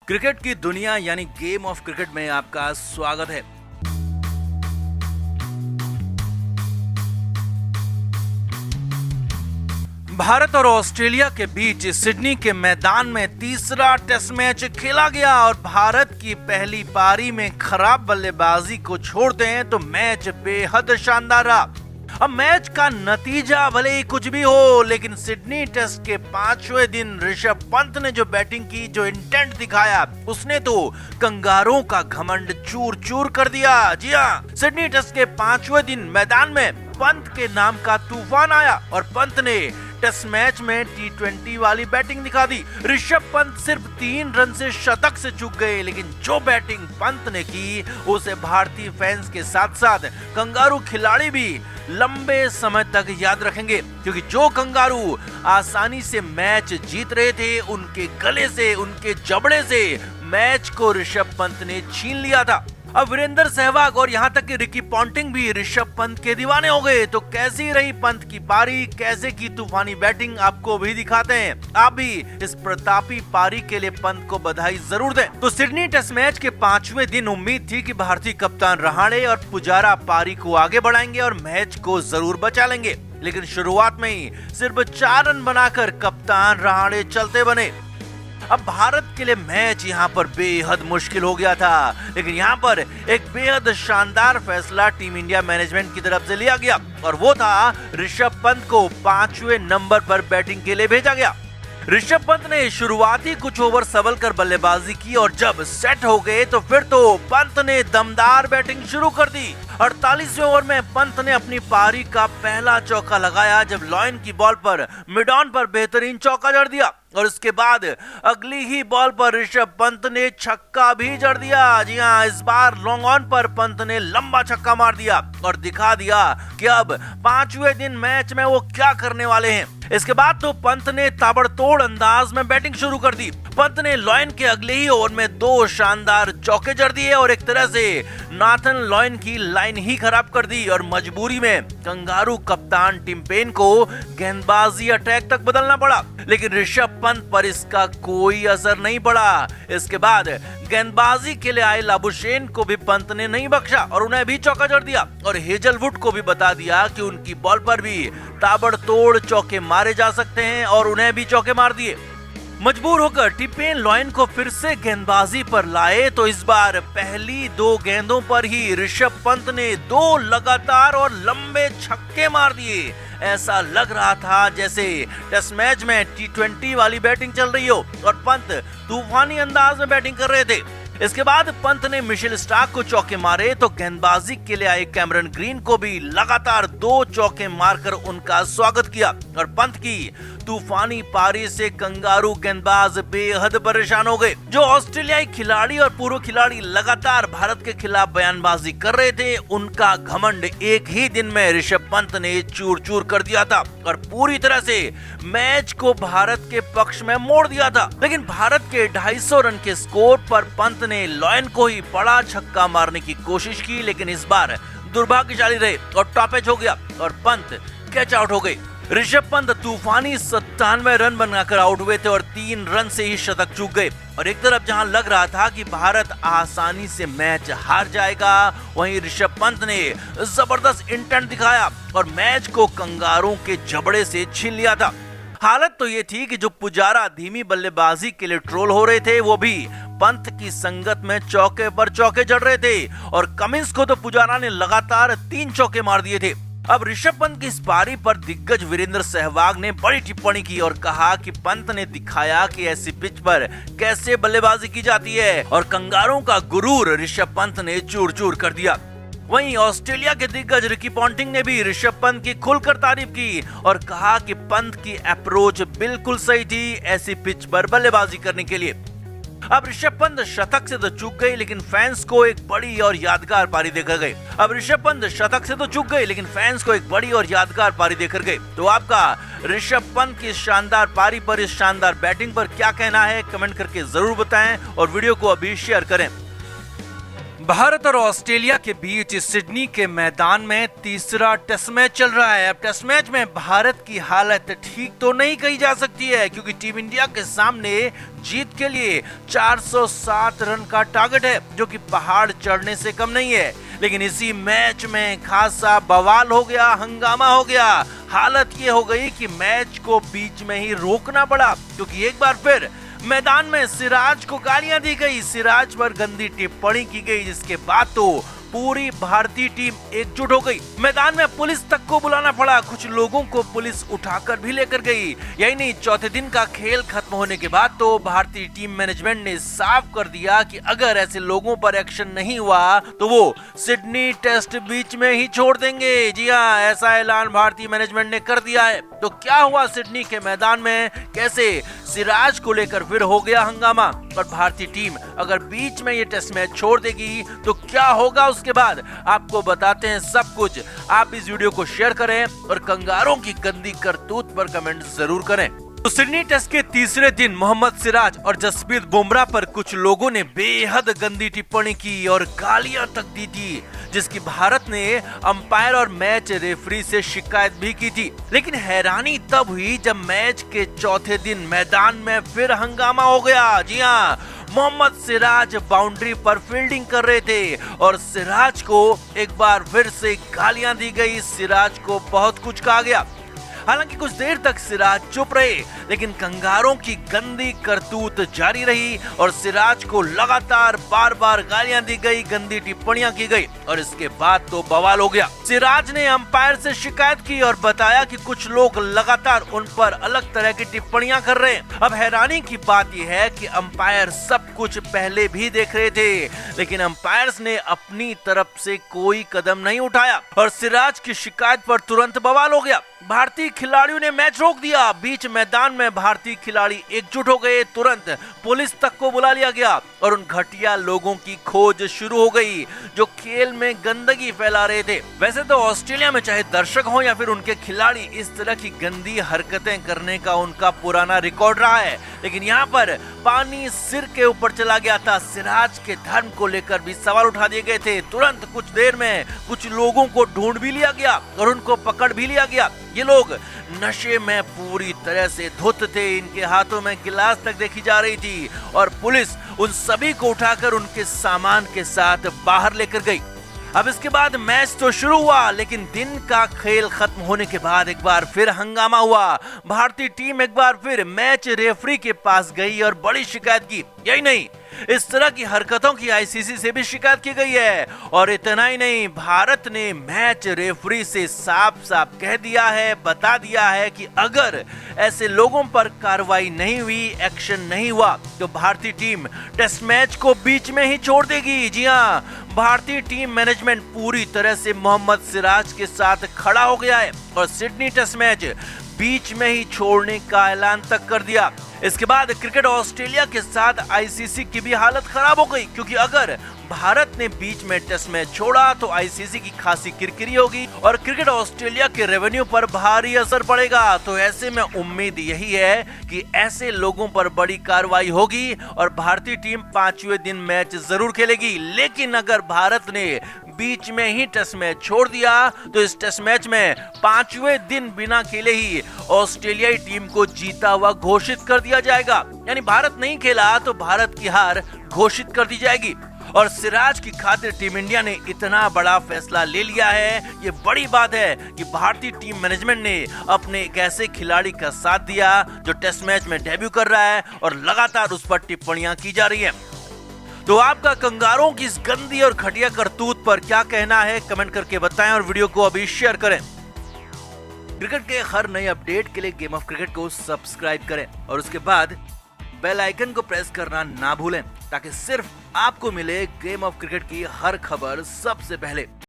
Cricket की दुनिया यानी गेम ऑफ क्रिकेट में आपका स्वागत है। भारत और ऑस्ट्रेलिया के बीच सिडनी के मैदान में तीसरा टेस्ट मैच खेला गया और भारत की पहली पारी में खराब बल्लेबाजी को छोड़ते हैं तो मैच बेहद शानदार रहा। अब मैच का नतीजा भले ही कुछ भी हो, लेकिन सिडनी टेस्ट के 5वें दिन ऋषभ पंत ने जो बैटिंग की, जो इंटेंट दिखाया, उसने तो कंगारों का घमंड चूर चूर कर दिया। जी हाँ, सिडनी टेस्ट के 5वें दिन मैदान में पंत के नाम का तूफान आया और पंत ने टेस्ट मैच में T20 वाली बैटिंग दिखा दी। ऋषभ पंत सिर्फ 3 रन से शतक से चूक गए, लेकिन जो बैटिंग पंत ने की उसे भारतीय फैंस के साथ साथ कंगारू खिलाड़ी भी लंबे समय तक याद रखेंगे, क्योंकि जो कंगारू आसानी से मैच जीत रहे थे, उनके गले से, उनके जबड़े से मैच को ऋषभ पंत ने छीन लिया था। अब वीरेंद्र सहवाग और यहाँ तक कि रिकी पॉन्टिंग भी ऋषभ पंत के दीवाने हो गए। तो कैसी रही पंत की पारी, कैसे की तूफानी बैटिंग, आपको भी दिखाते हैं। आप भी इस प्रतापी पारी के लिए पंत को बधाई जरूर दें। तो सिडनी टेस्ट मैच के 5वें दिन उम्मीद थी कि भारतीय कप्तान रहाणे और पुजारा पारी को आगे बढ़ाएंगे और मैच को जरूर बचा लेंगे, लेकिन शुरुआत में ही सिर्फ 4 रन बनाकर कप्तान रहाणे चलते बने। अब भारत के लिए मैच यहाँ पर बेहद मुश्किल हो गया था, लेकिन यहाँ पर एक बेहद शानदार फैसला टीम इंडिया मैनेजमेंट की तरफ से लिया गया और वो था ऋषभ पंत को 5वें नंबर पर बैटिंग के लिए भेजा गया। ऋषभ पंत ने शुरुआती कुछ ओवर संभल कर बल्लेबाजी की और जब सेट हो गए तो फिर तो पंत ने दमदार बैटिंग शुरू कर दी। 48वें ओवर में पंत ने अपनी पारी का पहला चौका लगाया, जब लॉयन की बॉल पर मिड ऑन पर बेहतरीन चौका जड़ दिया और उसके बाद अगली ही बॉल पर ऋषभ पंत ने छक्का भी जड़ दिया। जी हाँ, इस बार लॉन्ग ऑन पर पंत ने लंबा छक्का मार दिया और दिखा दिया कि अब 5वें दिन मैच में वो क्या करने वाले हैं। इसके बाद तो पंत ने ताबड़तोड़ अंदाज में बैटिंग शुरू कर दी। पंत ने लॉयन के अगले ही ओवर में 2 शानदार चौके जड़ दिए और एक तरह से नाथन लॉयन की लाइन ही खराब कर दी और मजबूरी में कंगारू कप्तान टिम पेन को गेंदबाजी अटैक तक बदलना पड़ा, लेकिन ऋषभ पंत पर इसका कोई असर नहीं पड़ा। इसके बाद गेंदबाजी के लिए आए लाबुशेन को भी पंत ने नहीं बख्शा और उन्हें भी चौका जड़ दिया और हेजलवुड को भी बता दिया कि उनकी बॉल पर भी ताबड़तोड़ चौके मारे जा सकते हैं और उन्हें भी चौके मार दिए। मजबूर होकर टिम पेन लॉयन को फिर से गेंदबाजी पर लाए तो इस बार पहली 2 गेंदों पर ही ऋषभ पंत ने 2 लगातार और लंबे छक्के मार दिए। ऐसा लग रहा था जैसे टेस्ट मैच में T20 वाली बैटिंग चल रही हो और पंत तूफानी अंदाज में बैटिंग कर रहे थे। इसके बाद पंत ने मिशेल स्टार्क को चौके मारे तो गेंदबाजी के लिए आए कैमरन ग्रीन को भी लगातार 2 चौके मारकर उनका स्वागत किया और पंत की तूफानी पारी से कंगारू गेंदबाज बेहद परेशान हो गए। जो ऑस्ट्रेलियाई खिलाड़ी और पूर्व खिलाड़ी लगातार भारत के खिलाफ बयानबाजी कर रहे थे, उनका घमंड एक ही दिन में ऋषभ पंत ने चूर चूर कर दिया था और पूरी तरह से मैच को भारत के पक्ष में मोड़ दिया था। लेकिन भारत के 250 रन के स्कोर पर पंत ने लॉयन को ही बड़ा छक्का मारने की कोशिश की, लेकिन इस बार दुर्भाग्यशाली रहे और टॉपेज हो गया और पंत कैच आउट हो गए। ऋषभ पंत तूफानी 97 रन बनाकर आउट हुए थे और 3 रन से ही शतक चूक गए और एक तरफ जहां लग रहा था कि भारत आसानी से मैच हार जाएगा, वहीं ऋषभ पंत ने जबरदस्त इंटेंट दिखाया और मैच को कंगारों के जबड़े से छीन लिया था। हालत तो ये थी कि जो पुजारा धीमी बल्लेबाजी के लिए ट्रोल हो रहे थे, वो भी पंत की संगत में चौके पर चौके जड़ रहे थे और कमिंस को तो पुजारा ने लगातार 3 चौके मार दिए थे। अब ऋषभ पंत की इस पारी पर दिग्गज वीरेंद्र सहवाग ने बड़ी टिप्पणी की और कहा कि पंत ने दिखाया कि ऐसी पिच पर कैसे बल्लेबाजी की जाती है और कंगारों का गुरूर ऋषभ पंत ने चूर चूर कर दिया। वहीं ऑस्ट्रेलिया के दिग्गज रिकी पॉन्टिंग ने भी ऋषभ पंत की खुलकर तारीफ की और कहा कि पंत की अप्रोच बिल्कुल सही थी ऐसी पिच पर बल्लेबाजी करने के लिए। अब ऋषभ पंत शतक से तो चूक गए, लेकिन फैंस को एक बड़ी और यादगार पारी देकर गए। तो आपका ऋषभ पंत की शानदार पारी पर, इस शानदार बैटिंग पर क्या कहना है, कमेंट करके जरूर बताएं और वीडियो को अभी शेयर करें। भारत और ऑस्ट्रेलिया के बीच सिडनी के मैदान में तीसरा टेस्ट मैच चल रहा है। अब टेस्ट मैच में भारत की हालत ठीक तो नहीं कही जा सकती है, क्योंकि टीम इंडिया के सामने जीत के लिए 407 रन का टारगेट है, जो कि पहाड़ चढ़ने से कम नहीं है। लेकिन इसी मैच में खासा बवाल हो गया, हंगामा हो गया। हालत ये हो गई कि मैच को बीच में ही रोकना पड़ा, क्योंकि एक बार फिर मैदान में सिराज को गालियां दी गई, सिराज पर गंदी टिप्पणी की गई, जिसके बाद तो पूरी भारतीय टीम एकजुट हो गई। मैदान में पुलिस तक को बुलाना पड़ा, कुछ लोगों को पुलिस उठाकर भी लेकर गई। यही नहीं, चौथे दिन का खेल खत्म होने के बाद तो भारतीय टीम मैनेजमेंट ने साफ कर दिया कि अगर ऐसे लोगों पर एक्शन नहीं हुआ तो वो सिडनी टेस्ट बीच में ही छोड़ देंगे। जी हाँ, ऐसा ऐलान भारतीय मैनेजमेंट ने कर दिया है। तो क्या हुआ सिडनी के मैदान में, कैसे सिराज को लेकर फिर हो गया हंगामा, और भारतीय टीम अगर बीच में ये टेस्ट मैच छोड़ देगी तो क्या होगा उसके बाद, आपको बताते हैं सब कुछ। आप इस वीडियो को शेयर करें और कंगारों की गंदी करतूत पर कमेंट जरूर करें। तो सिडनी टेस्ट के तीसरे दिन मोहम्मद सिराज और जसप्रीत बुमराह पर कुछ लोगों ने बेहद गंदी टिप्पणी की और गालियां तक दी थी, जिसकी भारत ने अंपायर और मैच रेफरी से शिकायत भी की थी। लेकिन हैरानी तब हुई जब मैच के चौथे दिन मैदान में फिर हंगामा हो गया। जी हाँ, मोहम्मद सिराज बाउंड्री पर फील्डिंग कर रहे थे और सिराज को एक बार फिर से गालियां दी गई, सिराज को बहुत कुछ कहा गया। हालांकि कुछ देर तक सिराज चुप रहे, लेकिन कंगारों की गंदी करतूत जारी रही और सिराज को लगातार बार बार गालियां दी गई, गंदी टिप्पणियां की गई, और इसके बाद तो बवाल हो गया। सिराज ने अंपायर से शिकायत की और बताया कि कुछ लोग लगातार उन पर अलग तरह की टिप्पणियां कर रहे हैं। अब हैरानी की बात यह है कि अंपायर सब कुछ पहले भी देख रहे थे, लेकिन अंपायर्स ने अपनी तरफ से कोई कदम नहीं उठाया और सिराज की शिकायत पर तुरंत बवाल हो गया। भारतीय खिलाड़ियों ने मैच रोक दिया। बीच मैदान में भारतीय खिलाड़ी एकजुट हो गए, तुरंत पुलिस तक को बुला लिया गया और उन घटिया लोगों की खोज शुरू हो गई जो खेल में गंदगी फैला रहे थे। वैसे तो ऑस्ट्रेलिया में चाहे दर्शक हो या फिर उनके खिलाड़ी, इस तरह की गंदी हरकतें करने का उनका पुराना रिकॉर्ड रहा है, लेकिन यहाँ पर पानी सिर के ऊपर चला गया था। सिराज के धर्म को लेकर भी सवाल उठा दिए गए थे। तुरंत कुछ देर में कुछ लोगों को ढूंढ भी लिया गया और उनको पकड़ भी लिया गया। ये लोग नशे में पूरी तरह से धुत थे, इनके हाथों में गिलास तक देखी जा रही थी और पुलिस उन सभी को उठाकर उनके सामान के साथ बाहर लेकर गई। अब इसके बाद मैच तो शुरू हुआ, लेकिन दिन का खेल खत्म होने के बाद एक बार फिर हंगामा हुआ। भारतीय टीम एक बार फिर मैच रेफरी के पास गई और बड़ी शिकायत की। यही नहीं, इस तरह की हरकतों की आईसीसी से भी शिकायत की गई है। और इतना ही नहीं, भारत ने मैच रेफरी से साफ साफ कह दिया है, बता दिया है कि अगर ऐसे लोगों पर कार्रवाई नहीं हुई, एक्शन नहीं हुआ, तो भारतीय टीम टेस्ट मैच को बीच में ही छोड़ देगी। जी हाँ, भारतीय टीम मैनेजमेंट पूरी तरह से मोहम्मद सिराज के साथ खड़ा हो गया है और सिडनी टेस्ट मैच बीच में ही छोड़ने का ऐलान तक कर दिया। इसके बाद क्रिकेट ऑस्ट्रेलिया के साथ आईसीसी की भी हालत खराब हो गई, क्योंकि अगर भारत ने बीच में टेस्ट मैच छोड़ा तो आईसीसी की खासी किरकिरी होगी और क्रिकेट ऑस्ट्रेलिया के रेवेन्यू पर भारी असर पड़ेगा। तो ऐसे में उम्मीद यही है कि ऐसे लोगों पर बड़ी कार्रवाई होगी और भारतीय टीम 5वें दिन मैच जरूर खेलेगी। लेकिन अगर भारत ने बीच में ही टेस्ट मैच छोड़ दिया तो इस टेस्ट मैच में 5वें दिन बिना खेले ही ऑस्ट्रेलियाई टीम को जीता हुआ घोषित कर दिया जाएगा। यानी भारत नहीं खेला तो भारत की हार घोषित कर दी जाएगी। और सिराज की खातिर टीम इंडिया ने इतना बड़ा फैसला ले लिया है, ये बड़ी बात है कि भारतीय टीम मैनेजमेंट ने अपने एक ऐसे खिलाड़ी का साथ दिया जो टेस्ट मैच में डेब्यू कर रहा है और लगातार उस पर टिप्पणियां की जा रही हैं। तो आपका कंगारों की इस गंदी और घटिया करतूत पर क्या कहना है, कमेंट करके बताएं और वीडियो को अभी शेयर करें। क्रिकेट के हर नए अपडेट के लिए गेम ऑफ क्रिकेट को सब्सक्राइब करें और उसके बाद बेल आइकन को प्रेस करना ना भूलें, ताकि सिर्फ आपको मिले गेम ऑफ क्रिकेट की हर खबर सबसे पहले।